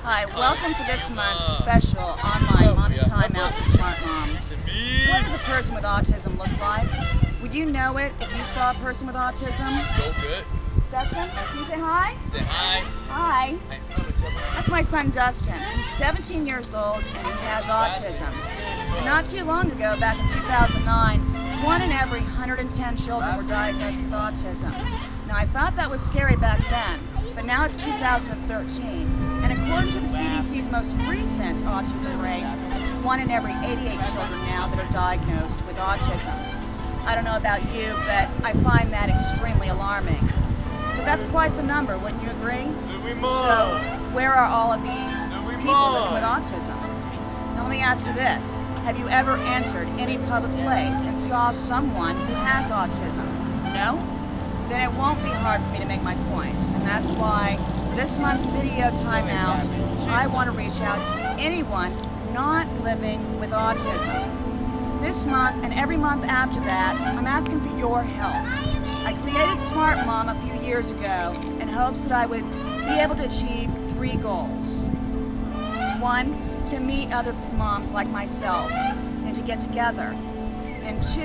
Hi, welcome to this month's special online Mommy Timeout with Smart Mom. What does a person with autism look like? Would you know it if you saw a person with autism? Go good. Dustin, can you say hi? Say hi. Hi. That's my son Dustin. He's 17 years old and he has autism. And not too long ago, back in 2009, 1 in every 110 children were diagnosed with autism. Now I thought that was scary back then, but now it's 2013. And according to the CDC's most recent autism rate, it's 1 in every 88 children now that are diagnosed with autism. I don't know about you, but I find that extremely alarming. But that's quite the number, wouldn't you agree? So, where are all of these people living with autism? Now let me ask you this. Have you ever entered any public place and saw someone who has autism? No? Then it won't be hard for me to make my point. And that's why for this month's video timeout, I want to reach out to anyone not living with autism. This month and every month after that, I'm asking for your help. I created S.M.A.A.R.T. Mom a few years ago in hopes that I would be able to achieve 3 goals. 1, to meet other moms like myself and to get together. And 2,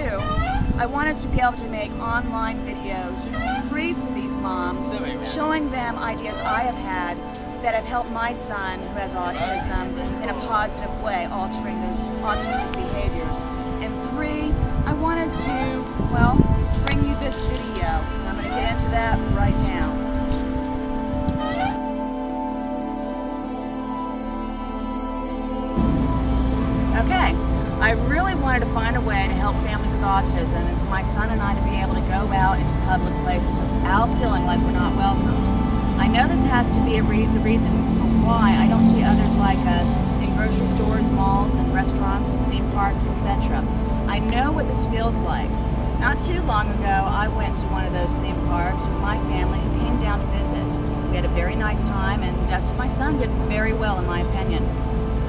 I wanted to be able to make online videos free for these moms, showing them ideas I have had that have helped my son who has autism in a positive way, altering those autistic behaviors. And 3, I wanted to, well, bring you this video. And I'm going to get into that right now. Okay, I really wanted to find a way to help families with autism and for my son and I to be able to go out into public places without feeling like we're not welcomed. I know this has to be the reason for why I don't see others like us in grocery stores, malls, and restaurants, theme parks, etc. I know what this feels like. Not too long ago, I went to one of those theme parks with my family who came down to visit. We had a very nice time, and Dustin, my son, did very well in my opinion.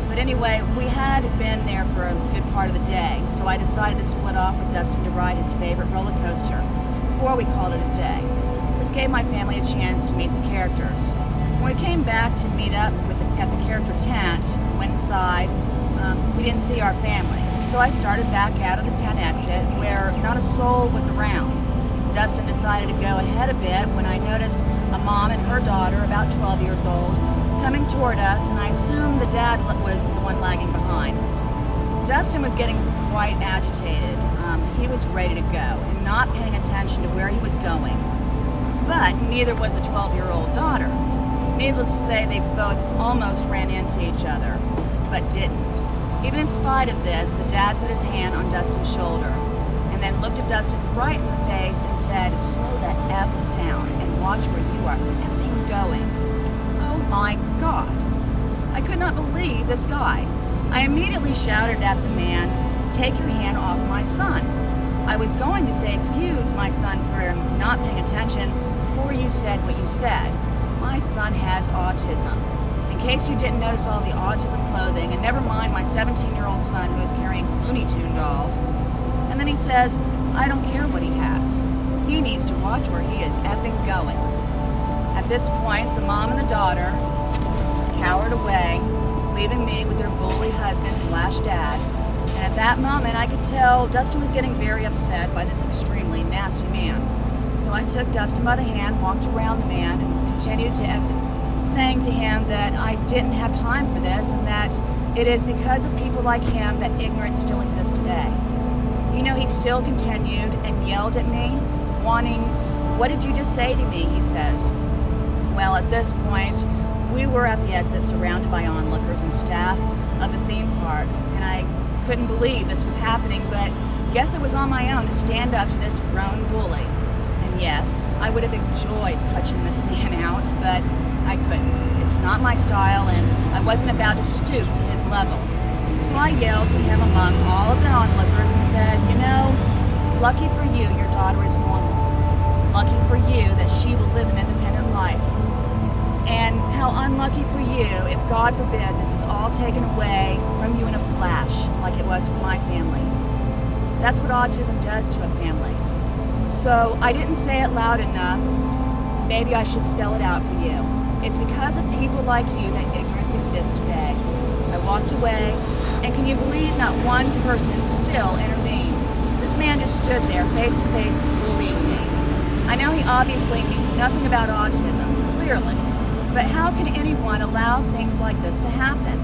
But anyway, we had been there for a good part of the day, so I decided to split off with Dustin to ride his favorite roller coaster before we called it a day. This gave my family a chance to meet the characters. When we came back to meet up at the character tent, went inside, we didn't see our family. So I started back out of the tent exit where not a soul was around. Dustin decided to go ahead a bit when I noticed a mom and her daughter, about 12 years old, coming toward us, and I assumed the dad was the one lagging behind. Dustin was getting quite agitated. He was ready to go and not paying attention to where he was going. But neither was the 12-year-old daughter. Needless to say, they both almost ran into each other, but didn't. Even in spite of this, the dad put his hand on Dustin's shoulder and then looked at Dustin right in the face and said, "Slow that F down and watch where you are effing going." Oh my God. I could not believe this guy. I immediately shouted at the man, "Take your hand off my son." I was going to say, "Excuse my son for not paying attention," before you said what you said. My son has autism. In case you didn't notice all the autism clothing, and never mind my 17-year-old son who is carrying Looney Tune dolls. And then he says, "I don't care what he has. He needs to watch where he is effing going." At this point, the mom and the daughter cowered away, leaving me with their bully husband/dad. And at that moment, I could tell Dustin was getting very upset by this extremely nasty man. So I took Dustin by the hand, walked around the man, and continued to exit, saying to him that I didn't have time for this and that it is because of people like him that ignorance still exists today. You know, he still continued and yelled at me, wanting, "What did you just say to me?" he says. Well, at this point, we were at the exit surrounded by onlookers and staff of the theme park, and I couldn't believe this was happening, but guess it was on my own to stand up to this grown bully. And yes, I would have enjoyed punching this man out, but I couldn't. It's not my style, and I wasn't about to stoop to his level. So I yelled to him among all of the onlookers and said, "You know, lucky for you, your daughter is normal. Lucky for you that she will live an independent life. And how unlucky for you if, God forbid, this is all taken away from you in a flash, like it was for my family." That's what autism does to a family. So I didn't say it loud enough. Maybe I should spell it out for you. It's because of people like you that ignorance parents exist today. I walked away, and can you believe not one person still intervened? This man just stood there, face to face, bullying me. I know he obviously knew nothing about autism, clearly, but how can anyone allow things like this to happen?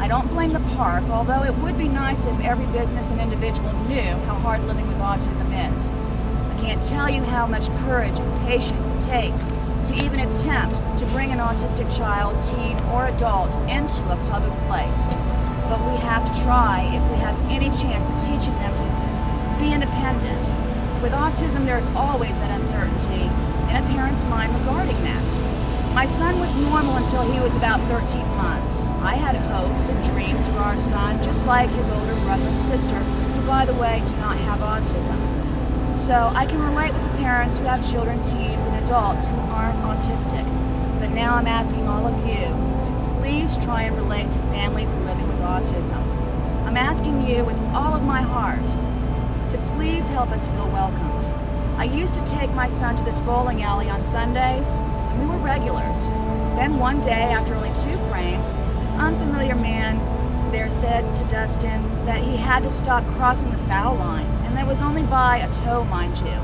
I don't blame the park, although it would be nice if every business and individual knew how hard living with autism is. I can't tell you how much courage and patience it takes to even attempt to bring an autistic child, teen, or adult into a public place. But we have to try if we have any chance of teaching them to be independent. With autism, there's always that uncertainty in a parent's mind regarding that. My son was normal until he was about 13 months. I had hopes and dreams for our son, just like his older brother and sister, who, by the way, do not have autism. So I can relate with the parents who have children, teens, and adults who aren't autistic. But now I'm asking all of you to please try and relate to families living with autism. I'm asking you with all of my heart to please help us feel welcomed. I used to take my son to this bowling alley on Sundays, and we were regulars. Then one day, after only 2 frames, this unfamiliar man there said to Dustin that he had to stop crossing the foul line, and that was only by a toe, mind you.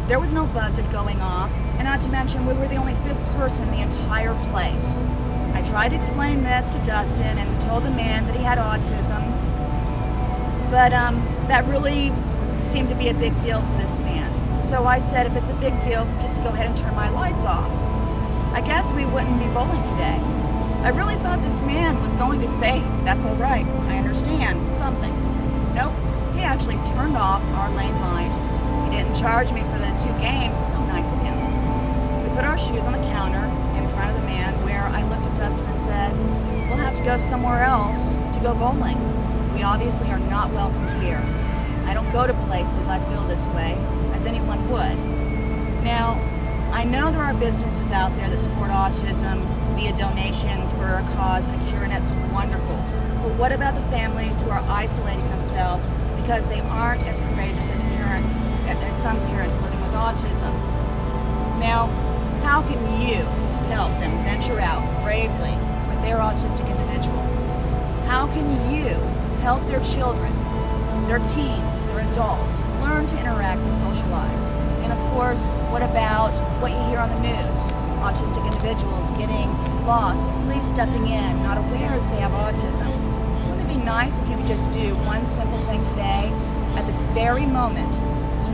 There was no buzzard going off, and not to mention we were the only 5th person in the entire place. I tried to explain this to Dustin and told the man that he had autism, but that really seemed to be a big deal for this man. So I said, if it's a big deal, just go ahead and turn my lights off. I guess we wouldn't be bowling today. I really thought this man was going to say, that's all right, I understand, something. Nope, he actually turned off our lane light. He didn't charge me for the 2 games, so nice of him. We put our shoes on the counter in front of the man, where I looked at Dustin and said, we'll have to go somewhere else to go bowling. We obviously are not welcomed here. I don't go to places I feel this way, as anyone would. Now, I know there are businesses out there that support autism via donations for a cause and a cure, and that's wonderful. But what about the families who are isolating themselves because they aren't as courageous as parents, as some parents living with autism? Now, how can you help them venture out bravely with their autistic individual? How can you help their children, their teens, their adults, learn to interact and socialize? And of course, what about what you hear on the news? Autistic individuals getting lost, and police stepping in, not aware that they have autism. Wouldn't it be nice if you could just do one simple thing today, at this very moment, to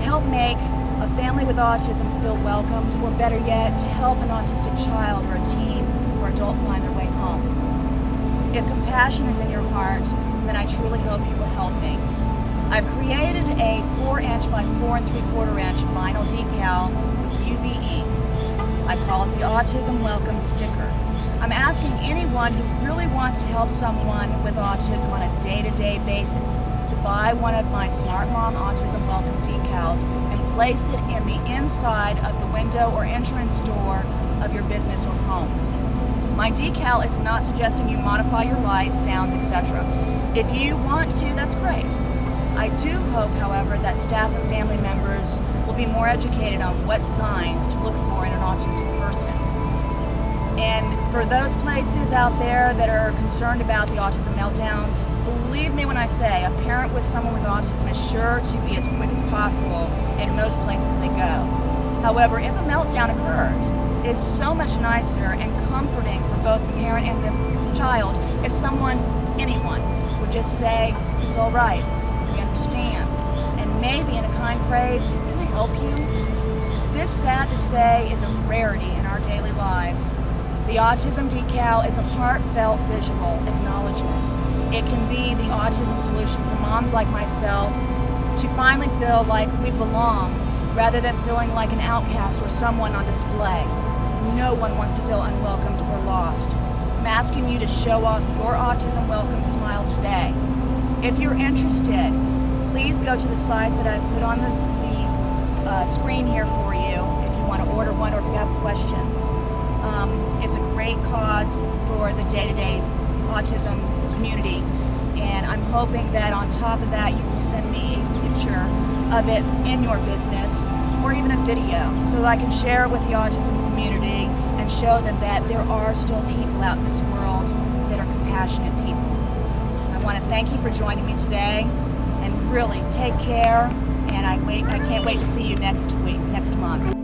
help make a family with autism feel welcomed, or better yet, to help an autistic child or a teen or adult find their way home? If compassion is in your heart, then I truly hope you will help me. I've created a 4" by 4 3/4" vinyl decal with UV ink. I call it the Autism Welcome Sticker. I'm asking anyone who really wants to help someone with autism on a day-to-day basis to buy one of my S.M.A.A.R.T.Mom Autism Welcome decals and place it in the inside of the window or entrance door of your business or home. My decal is not suggesting you modify your lights, sounds, etc. If you want to, that's great. I do hope, however, that staff and family members will be more educated on what signs to look for in an autistic person. And for those places out there that are concerned about the autism meltdowns, believe me when I say a parent with someone with autism is sure to be as quick as possible in most places they go. However, if a meltdown occurs, it's so much nicer and comforting for both the parent and the child if someone, anyone, would just say, it's all right, we understand, and maybe in a kind phrase, can I help you? This, sad to say, is a rarity in our daily lives. The autism decal is a heartfelt visual acknowledgement. It can be the autism solution for moms like myself to finally feel like we belong rather than feeling like an outcast or someone on display. No one wants to feel unwelcomed or lost. I'm asking you to show off your autism welcome smile today. If you're interested, please go to the site that I've put on the screen here for you if you want to order one or if you have questions. It's a great cause for the day-to-day autism community, and I'm hoping that on top of that you will send me a picture of it in your business or even a video so that I can share it with the autism community and and show them that there are still people out in this world that are compassionate people. I want to thank you for joining me today, and really take care, and I can't wait to see you next month.